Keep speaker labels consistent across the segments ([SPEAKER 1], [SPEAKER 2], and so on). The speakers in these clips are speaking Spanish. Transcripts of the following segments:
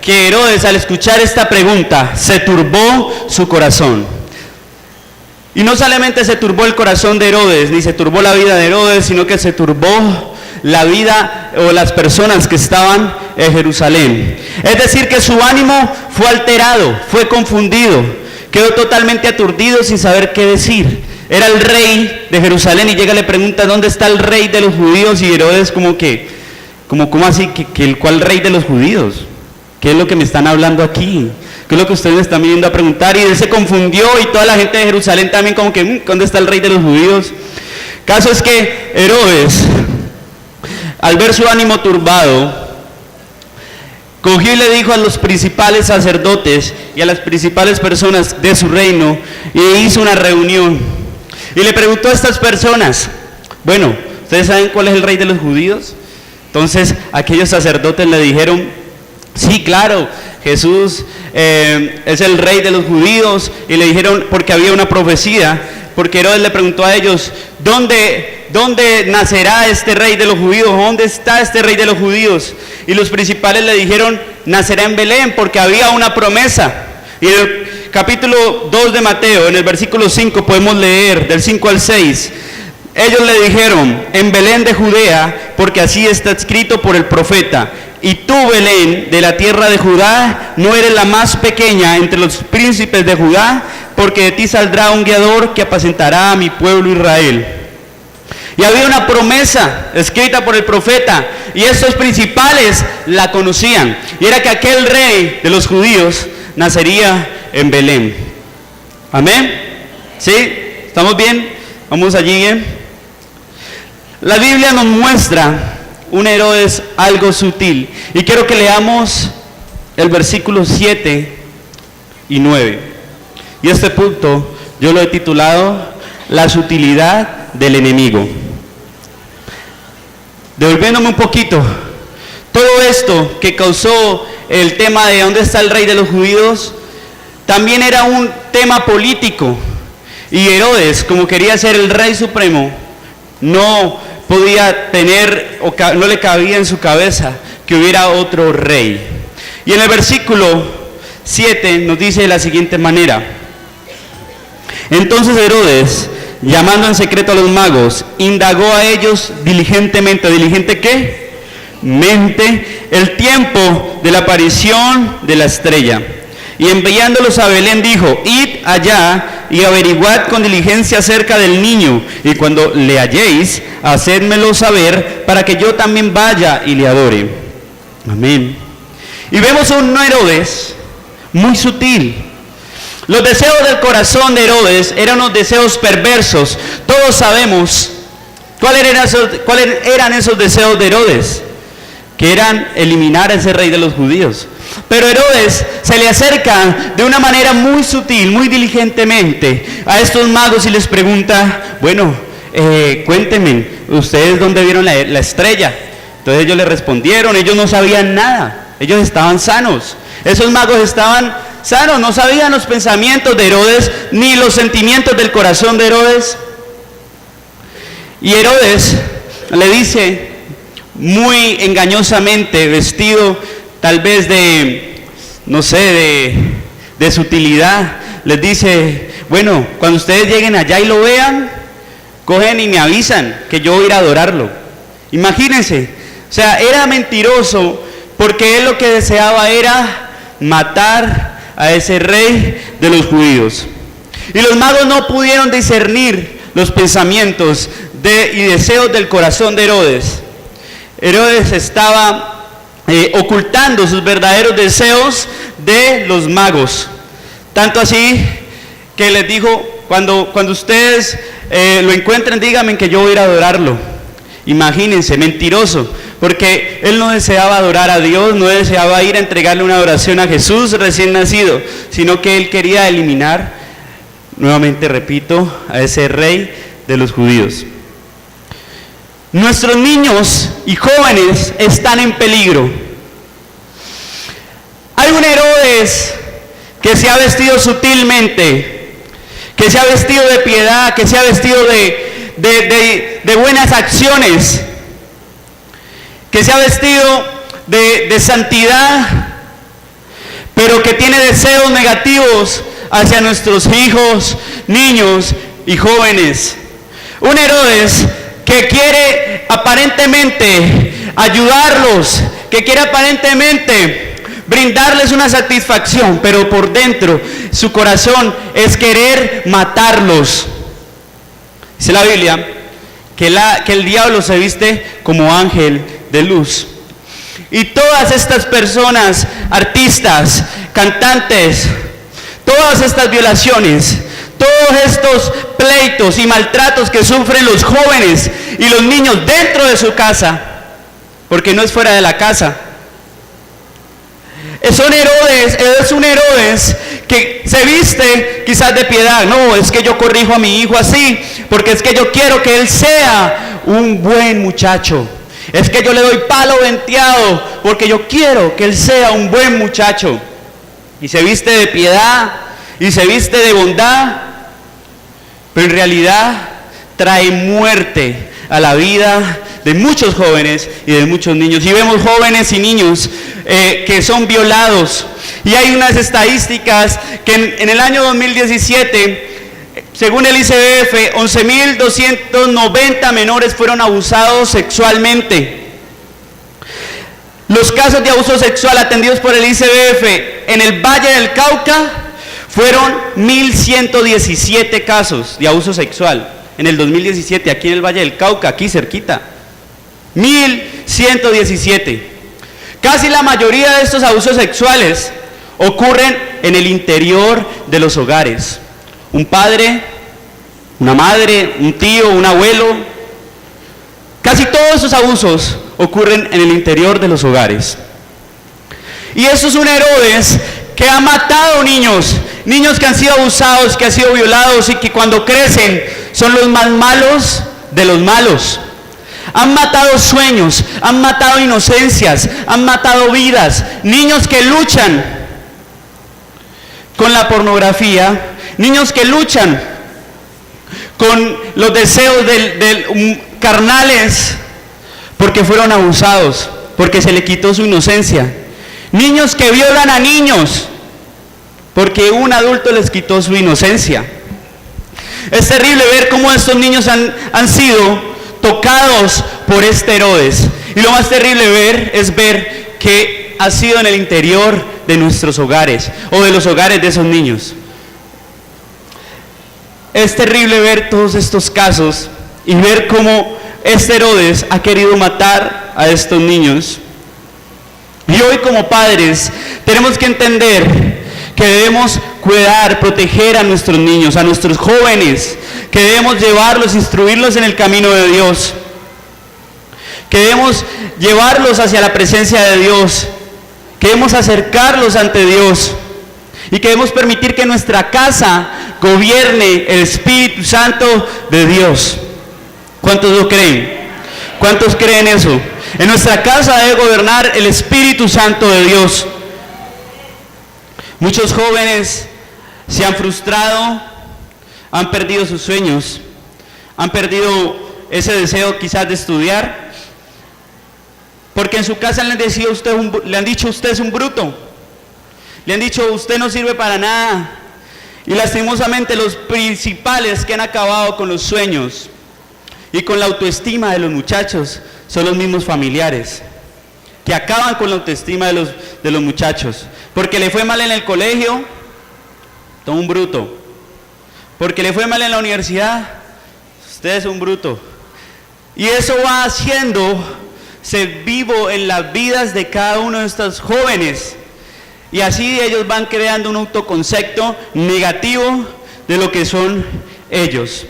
[SPEAKER 1] que Herodes, al escuchar esta pregunta, se turbó su corazón. Y no solamente se turbó el corazón de Herodes, ni se turbó la vida de Herodes, sino que se turbó la vida o las personas que estaban en Jerusalén. Es decir, que su ánimo fue alterado, fue confundido, quedó totalmente aturdido sin saber qué decir. Era el rey de Jerusalén y llega y le pregunta: ¿dónde está el rey de los judíos? Y Herodes ¿cómo así? ¿Cuál rey de los judíos? ¿Qué es lo que me están hablando aquí? ¿Qué es lo que ustedes me están viniendo a preguntar? Y él se confundió, y toda la gente de Jerusalén también como que, ¿dónde está el rey de los judíos? Caso es que Herodes, al ver su ánimo turbado, cogió y le dijo a los principales sacerdotes y a las principales personas de su reino, y hizo una reunión, y le preguntó a estas personas: bueno, ¿ustedes saben cuál es el rey de los judíos? Entonces aquellos sacerdotes le dijeron: sí, claro, Jesús es el rey de los judíos. Y le dijeron, porque había una profecía, porque Herodes le preguntó a ellos: ¿dónde nacerá este rey de los judíos? ¿Dónde está este rey de los judíos? Y los principales le dijeron: nacerá en Belén, porque había una promesa. Y en el capítulo 2 de Mateo, en el versículo 5, podemos leer del 5 al 6. Ellos le dijeron: en Belén de Judea, porque así está escrito por el profeta: y tú, Belén, de la tierra de Judá, no eres la más pequeña entre los príncipes de Judá, porque de ti saldrá un guiador que apacentará a mi pueblo Israel. Y había una promesa escrita por el profeta, y estos principales la conocían, y era que aquel rey de los judíos nacería en Belén. ¿Amén? ¿Sí? ¿Estamos bien? Vamos allí, ¿eh? La Biblia nos muestra un Herodes algo sutil, y quiero que leamos el versículo 7 y 9. Y este punto yo lo he titulado: la sutilidad del enemigo. Devolviéndome un poquito, todo esto que causó el tema de dónde está el rey de los judíos, también era un tema político, y Herodes, como quería ser el rey supremo, no podía tener, o no le cabía en su cabeza que hubiera otro rey. Y en el versículo 7 nos dice de la siguiente manera: entonces Herodes, llamando en secreto a los magos, indagó a ellos diligentemente. ¿Diligente qué? Mente, el tiempo de la aparición de la estrella. Y enviándolos a Belén dijo: id allá y averiguad con diligencia acerca del niño, y cuando le halléis, hacedmelo saber, para que yo también vaya y le adore. Amén. Y vemos a un Herodes muy sutil. Los deseos del corazón de Herodes eran unos deseos perversos. Todos sabemos cuáles eran esos deseos de Herodes, que eran eliminar a ese rey de los judíos. Pero Herodes se le acerca de una manera muy sutil, muy diligentemente a estos magos y les pregunta: bueno, cuéntenme, ¿ustedes dónde vieron la estrella? Entonces ellos le respondieron: ellos no sabían nada, ellos estaban sanos. Esos magos estaban sanos, no sabían los pensamientos de Herodes, ni los sentimientos del corazón de Herodes. Y Herodes le dice, muy engañosamente, vestido tal vez de, no sé, de sutilidad, les dice: bueno, cuando ustedes lleguen allá y lo vean, cogen y me avisan que yo voy a ir a adorarlo. Imagínense, o sea, era mentiroso, porque él lo que deseaba era matar a ese rey de los judíos. Y los magos no pudieron discernir los pensamientos y deseos del corazón de Herodes. Herodes estaba ocultando sus verdaderos deseos de los magos. Tanto así que les dijo: cuando ustedes lo encuentren, díganme que yo voy a ir a adorarlo. Imagínense, mentiroso, porque él no deseaba adorar a Dios, no deseaba ir a entregarle una adoración a Jesús recién nacido, sino que él quería eliminar, nuevamente repito, a ese rey de los judíos. Nuestros niños y jóvenes están en peligro. Hay un Herodes que se ha vestido sutilmente, que se ha vestido de piedad, que se ha vestido de buenas acciones, que se ha vestido de santidad, tiene deseos negativos hacia nuestros hijos, niños y jóvenes. Un Herodes que quiere aparentemente ayudarlos, que quiere aparentemente brindarles una satisfacción, pero por dentro su corazón es querer matarlos. Dice la Biblia que el diablo se viste como ángel de luz. Y todas estas personas, artistas, cantantes, todas estas violaciones, todos estos pleitos y maltratos que sufren los jóvenes y los niños dentro de su casa, porque no es fuera de la casa, es un Herodes que se viste quizás de piedad. No, es que yo corrijo a mi hijo así, porque es que yo quiero que él sea un buen muchacho. Es que yo le doy palo venteado, porque yo quiero que él sea un buen muchacho. Y se viste de piedad, y se viste de bondad, pero en realidad trae muerte a la vida de muchos jóvenes y de muchos niños. Y vemos jóvenes y niños que son violados. Y hay unas estadísticas que en el año 2017, según el ICBF, 11.290 menores fueron abusados sexualmente. Los casos de abuso sexual atendidos por el ICBF en el Valle del Cauca fueron 1.117 casos de abuso sexual en el 2017, aquí en el Valle del Cauca, aquí cerquita. 1.117. Casi la mayoría de estos abusos sexuales ocurren en el interior de los hogares. Un padre, una madre, un tío, un abuelo. Casi todos esos abusos ocurren en el interior de los hogares. Y eso es un Herodes que ha matado niños que han sido abusados, que han sido violados y que cuando crecen son los más malos de los malos. Han matado sueños, han matado inocencias, han matado vidas. Niños que luchan con la pornografía, niños que luchan con los deseos carnales porque fueron abusados, porque se le quitó su inocencia. Niños que violan a niños porque un adulto les quitó su inocencia. Es terrible ver cómo estos niños han sido tocados por este Herodes. Y lo más terrible es ver que ha sido en el interior de nuestros hogares o de los hogares de esos niños. Es terrible ver todos estos casos y ver cómo este Herodes ha querido matar a estos niños. Y hoy como padres tenemos que entender que debemos cuidar, proteger a nuestros niños, a nuestros jóvenes, que debemos llevarlos, instruirlos en el camino de Dios, que debemos llevarlos hacia la presencia de Dios, que debemos acercarlos ante Dios y que debemos permitir que nuestra casa gobierne el Espíritu Santo de Dios. ¿Cuántos lo creen? ¿Cuántos creen eso? En nuestra casa debe gobernar el Espíritu Santo de Dios. Muchos jóvenes se han frustrado, han perdido sus sueños, han perdido ese deseo quizás de estudiar, porque en su casa le han dicho usted es un bruto, le han dicho usted no sirve para nada, y lastimosamente los principales que han acabado con los sueños y con la autoestima de los muchachos son los mismos familiares, que acaban con la autoestima de los muchachos. Porque le fue mal en el colegio, todo un bruto. Porque le fue mal en la universidad, usted es un bruto. Y eso va haciéndose vivo en las vidas de cada uno de estos jóvenes. Y así ellos van creando un autoconcepto negativo de lo que son ellos.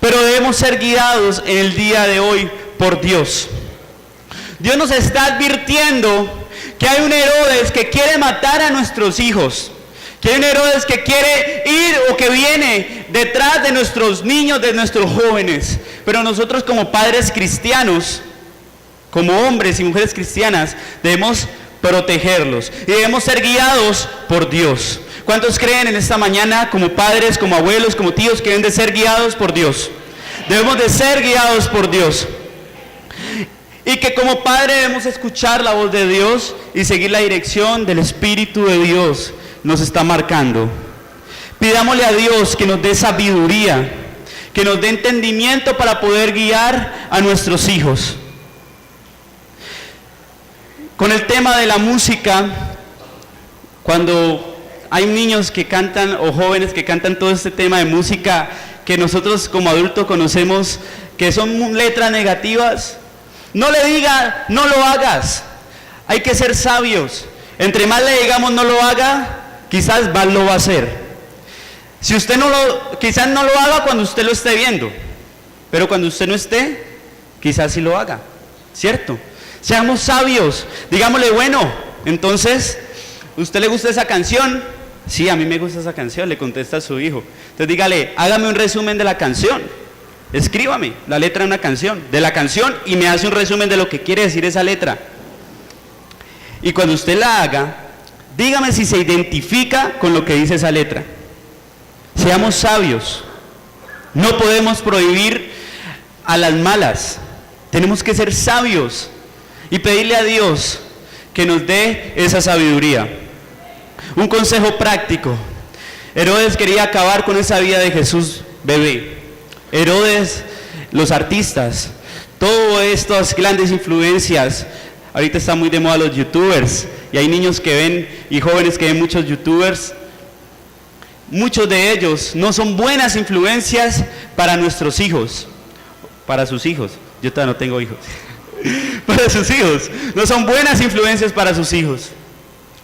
[SPEAKER 1] Pero debemos ser guiados en el día de hoy por Dios. Dios nos está advirtiendo que hay un Herodes que quiere matar a nuestros hijos, que hay un Herodes que quiere ir o que viene detrás de nuestros niños, de nuestros jóvenes. Pero nosotros como padres cristianos, como hombres y mujeres cristianas, debemos protegerlos y debemos ser guiados por Dios. ¿Cuántos creen en esta mañana, como padres, como abuelos, como tíos, que deben de ser guiados por Dios? Debemos de ser guiados por Dios. Y que como padre debemos escuchar la voz de Dios y seguir la dirección del Espíritu de Dios nos está marcando. Pidámosle a Dios que nos dé sabiduría, que nos dé entendimiento para poder guiar a nuestros hijos. Con el tema de la música, cuando hay niños que cantan o jóvenes que cantan todo este tema de música que nosotros como adultos conocemos, que son letras negativas, no le diga, no lo hagas. Hay que ser sabios. Entre más le digamos no lo haga, quizás más lo va a hacer. Si usted quizás no lo haga cuando usted lo esté viendo, pero cuando usted no esté, quizás sí lo haga, ¿cierto? Seamos sabios, digámosle, bueno, entonces, ¿usted le gusta esa canción? Sí, a mí me gusta esa canción, le contesta a su hijo. Entonces dígale, hágame un resumen de la canción, escríbame la letra de la canción y me hace un resumen de lo que quiere decir esa letra. Y cuando usted la haga, dígame si se identifica con lo que dice esa letra. Seamos sabios, no podemos prohibir a las malas, tenemos que ser sabios y pedirle a Dios que nos dé esa sabiduría. Un consejo práctico: Herodes quería acabar con esa vida de Jesús bebé. Herodes, los artistas, todas estas grandes influencias. Ahorita está muy de moda los youtubers y hay niños que ven y jóvenes que ven muchos youtubers. Muchos de ellos no son buenas influencias para nuestros hijos, para sus hijos. Yo todavía no tengo hijos. Para sus hijos, no son buenas influencias para sus hijos.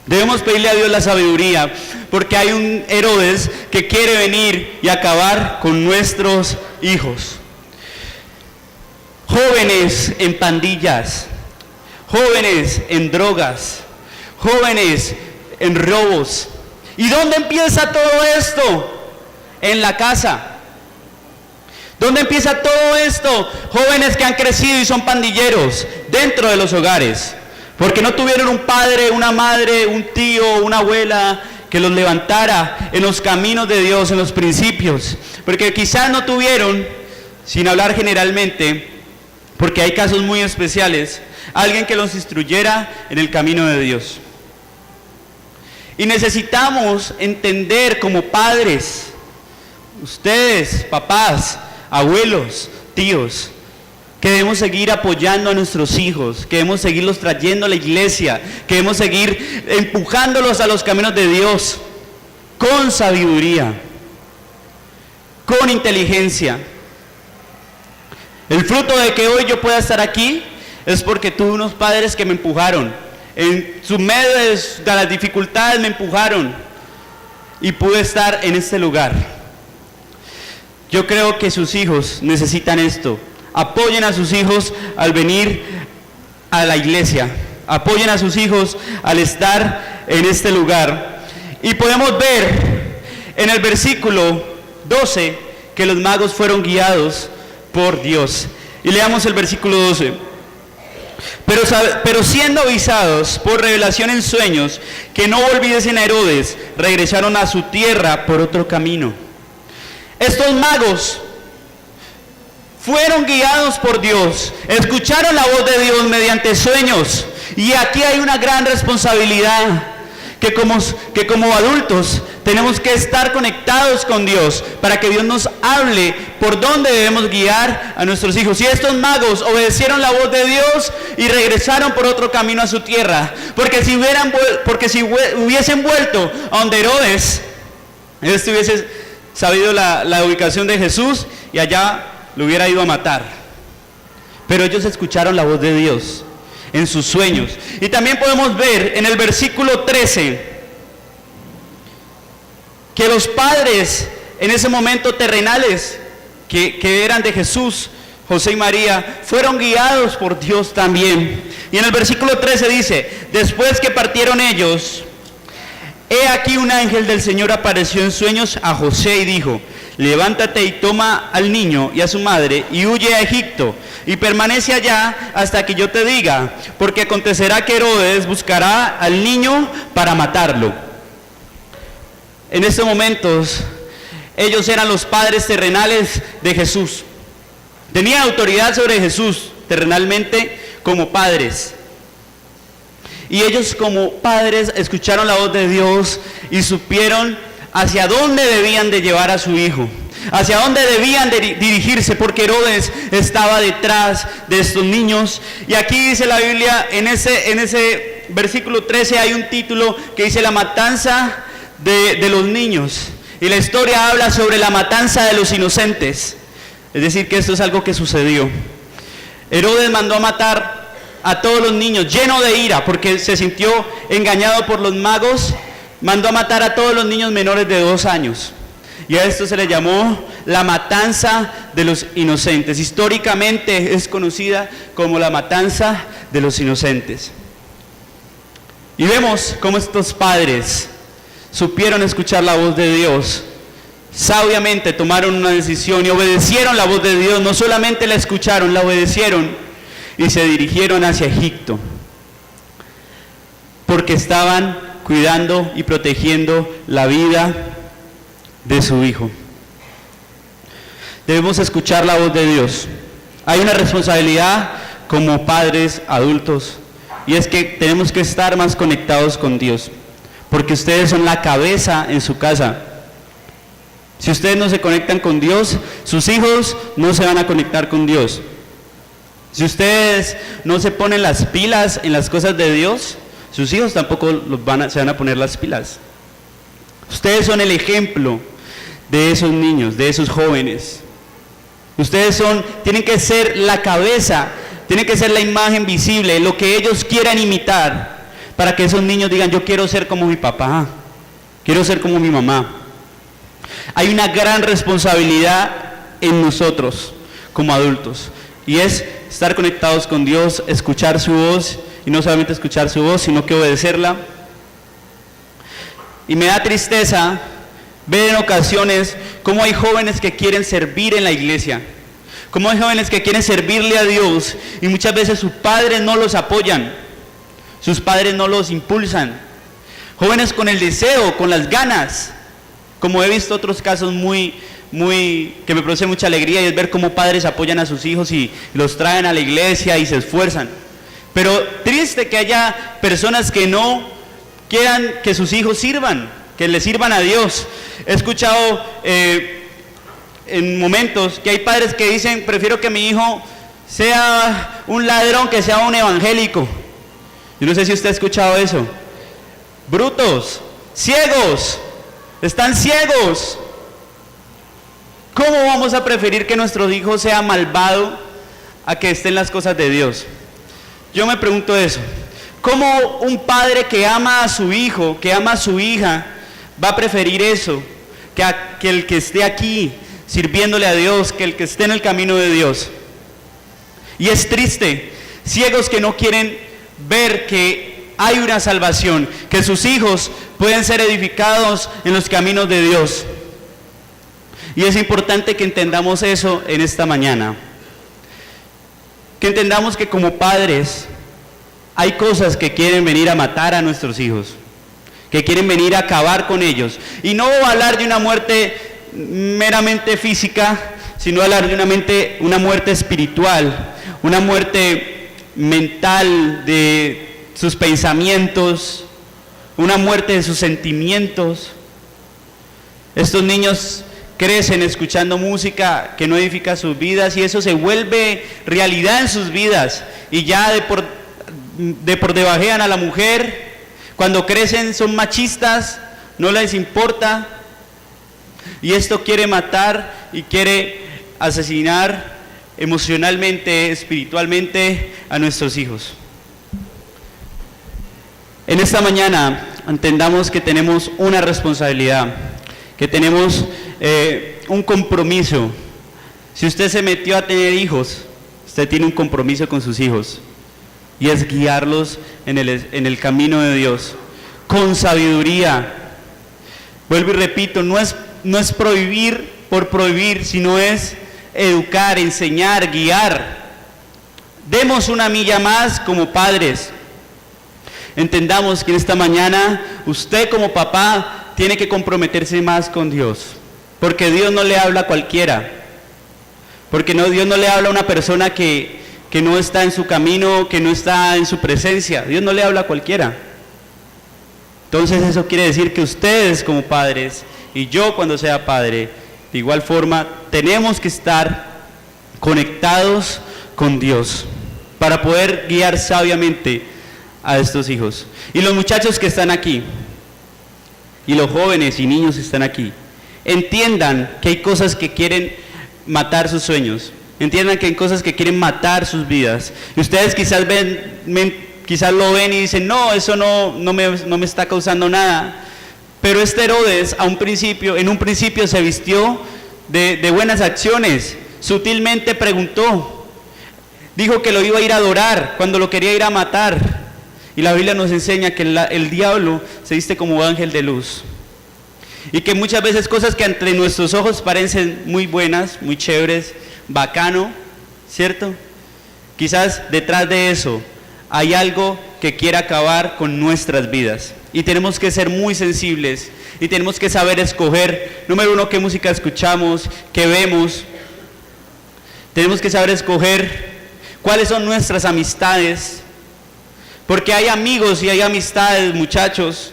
[SPEAKER 1] Debemos pedirle a Dios la sabiduría, porque hay un Herodes que quiere venir y acabar con nuestros hijos. Jóvenes en pandillas, jóvenes en drogas, jóvenes en robos. ¿Y dónde empieza todo esto? En la casa. ¿Dónde empieza todo esto? Jóvenes que han crecido y son pandilleros dentro de los hogares, porque no tuvieron un padre, una madre, un tío, una abuela que los levantara en los caminos de Dios, en los principios, porque quizás no tuvieron, sin hablar generalmente, porque hay casos muy especiales, alguien que los instruyera en el camino de Dios. Y necesitamos entender como padres, ustedes, papás, abuelos, tíos, que debemos seguir apoyando a nuestros hijos, que debemos seguirlos trayendo a la iglesia, que debemos seguir empujándolos a los caminos de Dios, con sabiduría, con inteligencia. El fruto de que hoy yo pueda estar aquí es porque tuve unos padres que me empujaron. En su medio de las dificultades me empujaron y pude estar en este lugar. Yo creo que sus hijos necesitan esto. Apoyen a sus hijos al venir a la iglesia. Apoyen a sus hijos al estar en este lugar. Y podemos ver en el versículo 12 que los magos fueron guiados por Dios. Y leamos el versículo 12. Pero siendo avisados por revelación en sueños que no volviesen a Herodes, regresaron a su tierra por otro camino. Estos magos fueron guiados por Dios, escucharon la voz de Dios mediante sueños. Y aquí hay una gran responsabilidad, que como adultos tenemos que estar conectados con Dios para que Dios nos hable por dónde debemos guiar a nuestros hijos. Y estos magos obedecieron la voz de Dios y regresaron por otro camino a su tierra, porque si hubiesen vuelto a donde Herodes, hubiese sabido la ubicación de Jesús y allá lo hubiera ido a matar. Pero ellos escucharon la voz de Dios en sus sueños. Y también podemos ver en el versículo 13 que los padres en ese momento terrenales que eran de Jesús, José y María, fueron guiados por Dios también. Y en el versículo 13 dice: después que partieron ellos, he aquí un ángel del Señor apareció en sueños a José y dijo: levántate y toma al niño y a su madre y huye a Egipto y permanece allá hasta que yo te diga, porque acontecerá que Herodes buscará al niño para matarlo. En estos momentos, ellos eran los padres terrenales de Jesús. Tenían autoridad sobre Jesús terrenalmente como padres. Y ellos como padres escucharon la voz de Dios y supieron hacia dónde debían de llevar a su hijo, hacia dónde debían de dirigirse, porque Herodes estaba detrás de estos niños. Y aquí dice la Biblia, en ese versículo 13 hay un título que dice la matanza de los niños. Y la historia habla sobre la matanza de los inocentes. Es decir, que esto es algo que sucedió. Herodes mandó a matar a todos los niños, lleno de ira, porque se sintió engañado por los magos. Mandó a matar a todos los niños menores de 2 años. Y a esto se le llamó la matanza de los inocentes. Históricamente es conocida como la matanza de los inocentes. Y vemos cómo estos padres supieron escuchar la voz de Dios. Sabiamente tomaron una decisión y obedecieron la voz de Dios. No solamente la escucharon, la obedecieron y se dirigieron hacia Egipto. Porque estaban cuidando y protegiendo la vida de su hijo. Debemos escuchar la voz de Dios. Hay una responsabilidad como padres adultos, y es que tenemos que estar más conectados con Dios, porque ustedes son la cabeza en su casa. Si ustedes no se conectan con Dios, sus hijos no se van a conectar con Dios. Si ustedes no se ponen las pilas en las cosas de Dios, sus hijos tampoco se van a poner las pilas. Ustedes son el ejemplo de esos niños, de esos jóvenes. Ustedes tienen que ser la cabeza, tienen que ser la imagen visible, lo que ellos quieran imitar, para que esos niños digan, yo quiero ser como mi papá, quiero ser como mi mamá. Hay una gran responsabilidad en nosotros como adultos, y es estar conectados con Dios, escuchar su voz, y no solamente escuchar su voz, sino que obedecerla. Y me da tristeza ver en ocasiones cómo hay jóvenes que quieren servir en la iglesia, cómo hay jóvenes que quieren servirle a Dios, y muchas veces sus padres no los apoyan, sus padres no los impulsan. Jóvenes con el deseo, con las ganas, como he visto otros casos que me produce mucha alegría, y es ver cómo padres apoyan a sus hijos y los traen a la iglesia y se esfuerzan. Pero triste que haya personas que no quieran que sus hijos sirvan, que le sirvan a Dios. He escuchado en momentos que hay padres que dicen, prefiero que mi hijo sea un ladrón que sea un evangélico. Yo no sé si usted ha escuchado eso. Brutos, ciegos, están ciegos. ¿Cómo vamos a preferir que nuestro hijo sea malvado a que esté en las cosas de Dios? Yo me pregunto eso. ¿Cómo un padre que ama a su hijo, que ama a su hija, va a preferir eso que el que esté aquí sirviéndole a Dios, que el que esté en el camino de Dios? Y es triste, ciegos que no quieren ver que hay una salvación, que sus hijos pueden ser edificados en los caminos de Dios. Y es importante que entendamos eso en esta mañana. Que entendamos que como padres hay cosas que quieren venir a matar a nuestros hijos, que quieren venir a acabar con ellos. Y no hablar de una muerte meramente física, sino hablar de una muerte espiritual, una muerte mental de sus pensamientos, una muerte de sus sentimientos. Estos niños crecen escuchando música que no edifica sus vidas, y eso se vuelve realidad en sus vidas, y ya de por debajean a la mujer. Cuando crecen son machistas, no les importa, y esto quiere matar y quiere asesinar emocionalmente, espiritualmente a nuestros hijos. En esta mañana entendamos que tenemos una responsabilidad, que tenemos un compromiso. Si usted se metió a tener hijos, usted tiene un compromiso con sus hijos, y es guiarlos en el camino de Dios, con sabiduría. Vuelvo y repito, no es prohibir por prohibir, sino es educar, enseñar, guiar. Demos una milla más como padres. Entendamos que en esta mañana usted como papá tiene que comprometerse más con Dios, porque Dios no le habla a cualquiera, porque Dios no le habla a una persona que que no está en su camino, que no está en su presencia. Dios no le habla a cualquiera. Entonces eso quiere decir que ustedes como padres y yo cuando sea padre, de igual forma, tenemos que estar conectados con Dios para poder guiar sabiamente a estos hijos. Y los muchachos que están aquí, y los jóvenes y niños que están aquí, entiendan que hay cosas que quieren matar sus sueños, entiendan que hay cosas que quieren matar sus vidas. Y ustedes quizás quizás lo ven y dicen, no, eso no me está causando nada. Pero este Herodes en un principio se vistió de buenas acciones, sutilmente preguntó, dijo que lo iba a ir a adorar cuando lo quería ir a matar. Y la Biblia nos enseña que el diablo se viste como ángel de luz. Y que muchas veces cosas que entre nuestros ojos parecen muy buenas, muy chéveres, bacano, ¿cierto? Quizás detrás de eso hay algo que quiere acabar con nuestras vidas. Y tenemos que ser muy sensibles y tenemos que saber escoger, número uno, qué música escuchamos, qué vemos. Tenemos que saber escoger cuáles son nuestras amistades. Porque hay amigos y hay amistades, muchachos,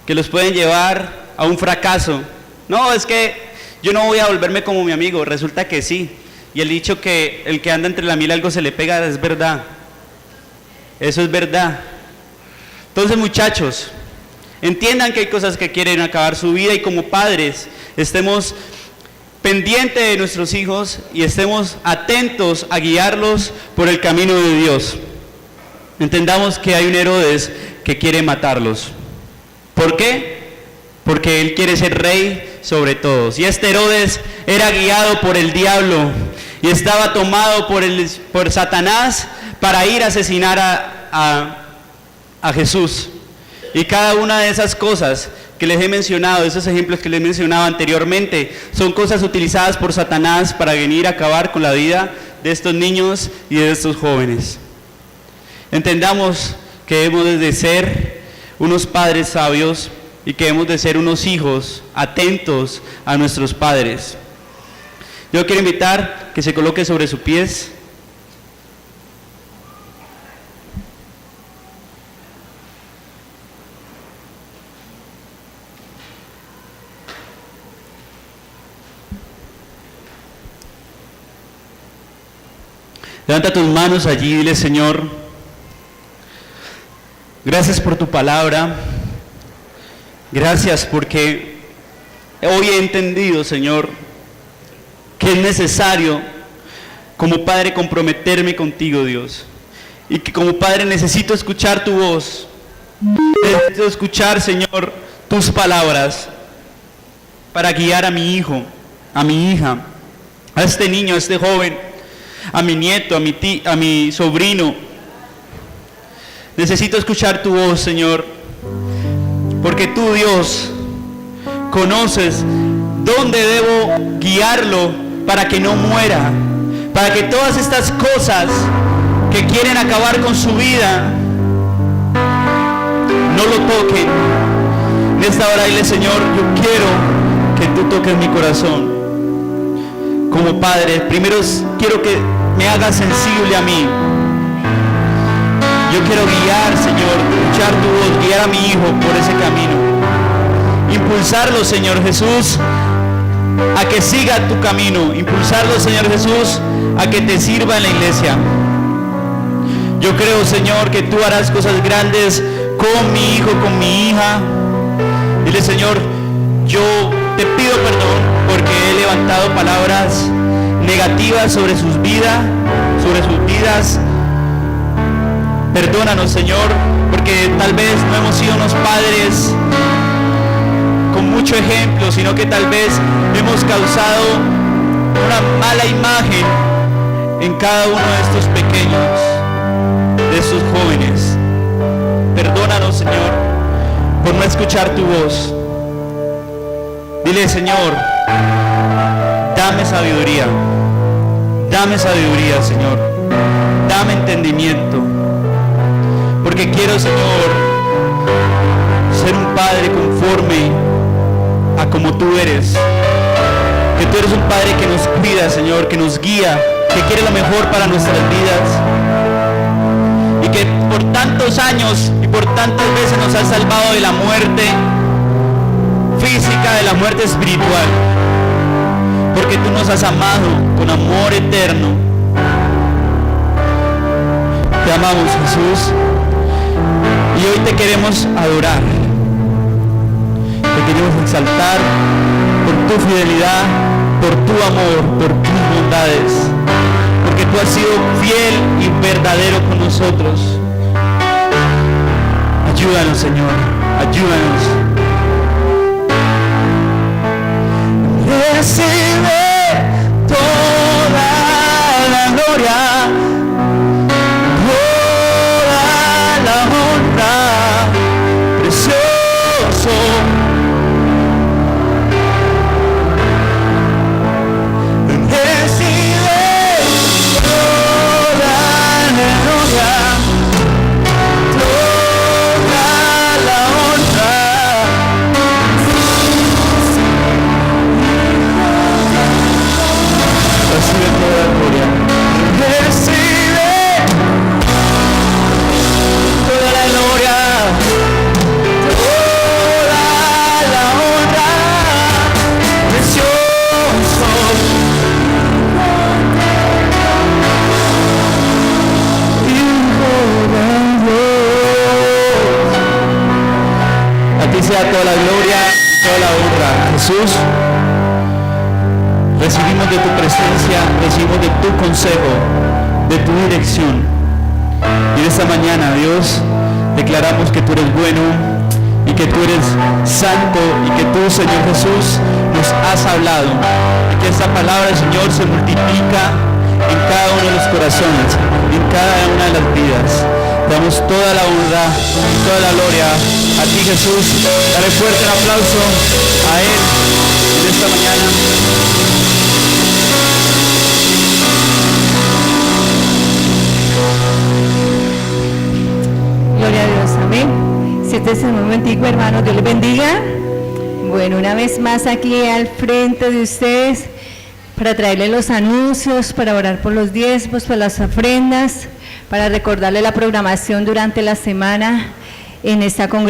[SPEAKER 1] que los pueden llevar a un fracaso. No, es que yo no voy a volverme como mi amigo, resulta que sí. Y el dicho que el que anda entre la miel algo se le pega es verdad. Eso es verdad. Entonces, muchachos, entiendan que hay cosas que quieren acabar su vida y como padres estemos pendientes de nuestros hijos y estemos atentos a guiarlos por el camino de Dios. Entendamos que hay un Herodes que quiere matarlos. ¿Por qué? Porque él quiere ser rey sobre todos. Y este Herodes era guiado por el diablo y estaba tomado por Satanás para ir a asesinar a Jesús. Y cada una de esas cosas que les he mencionado, esos ejemplos que les he mencionado anteriormente, son cosas utilizadas por Satanás para venir a acabar con la vida de estos niños y de estos jóvenes. Entendamos que hemos de ser unos padres sabios y que hemos de ser unos hijos atentos a nuestros padres. Yo quiero invitar que se coloque sobre sus pies. Levanta tus manos allí y dile, Señor, gracias por tu palabra. Gracias porque hoy he entendido, Señor, que es necesario como Padre comprometerme contigo, Dios. Y que como Padre necesito escuchar tu voz. Necesito escuchar, Señor, tus palabras para guiar a mi hijo, a mi hija, a este niño, a este joven, a mi nieto, a mi sobrino. Necesito escuchar tu voz, Señor, porque tú, Dios, conoces dónde debo guiarlo para que no muera, para que todas estas cosas que quieren acabar con su vida no lo toquen. En esta hora dile, Señor, yo quiero que tú toques mi corazón. Como Padre, primero quiero que me hagas sensible a mí. Yo quiero guiar, Señor, escuchar tu voz, guiar a mi hijo por ese camino. Impulsarlo, Señor Jesús, a que siga tu camino. Impulsarlo, Señor Jesús, a que te sirva en la iglesia. Yo creo, Señor, que tú harás cosas grandes con mi hijo, con mi hija. Dile, Señor, yo te pido perdón porque he levantado palabras negativas sobre sus vidas, Perdónanos, Señor, porque tal vez no hemos sido unos padres con mucho ejemplo, sino que tal vez hemos causado una mala imagen en cada uno de estos pequeños, de estos jóvenes. Perdónanos, Señor, por no escuchar tu voz. Dile, Señor, dame sabiduría, Señor, dame entendimiento, porque quiero, Señor, ser un padre conforme a como tú eres. que tú eres un Padre que nos cuida, Señor, que nos guía, que quiere lo mejor para nuestras vidas. Y que por tantos años y por tantas veces nos has salvado de la muerte física, de la muerte espiritual. Porque tú nos has amado con amor eterno. Te amamos, Jesús. Y hoy te queremos adorar. Te queremos exaltar por tu fidelidad, por tu amor, por tus bondades. Porque tú has sido fiel y verdadero con nosotros. Ayúdanos, Señor. Ayúdanos. Recibe toda la gloria, toda la honra, precioso. Recibe toda la gloria, toda la honra. Recibe toda la gloria. Recibe toda la gloria, toda la honra, precioso. Hijo de Dios. A ti sea toda la gloria y toda la honra, Jesús. Recibimos de tu presencia, recibimos de tu consejo, de tu dirección. Y de esta mañana, Dios, declaramos que tú eres bueno y que tú eres santo y que tú, Señor Jesús, nos has hablado. Y que esta palabra, Señor, se multiplica en cada uno de los corazones, en cada una de las vidas. Te damos toda la honra, toda la gloria a ti, Jesús. Dale fuerte un aplauso a Él en esta mañana.
[SPEAKER 2] Gloria a Dios, amén. Siéntese un momentico, hermanos, Dios les bendiga. Bueno, una vez más aquí al frente de ustedes para traerles los anuncios, para orar por los diezmos, por las ofrendas, para recordarles la programación durante la semana en esta congregación.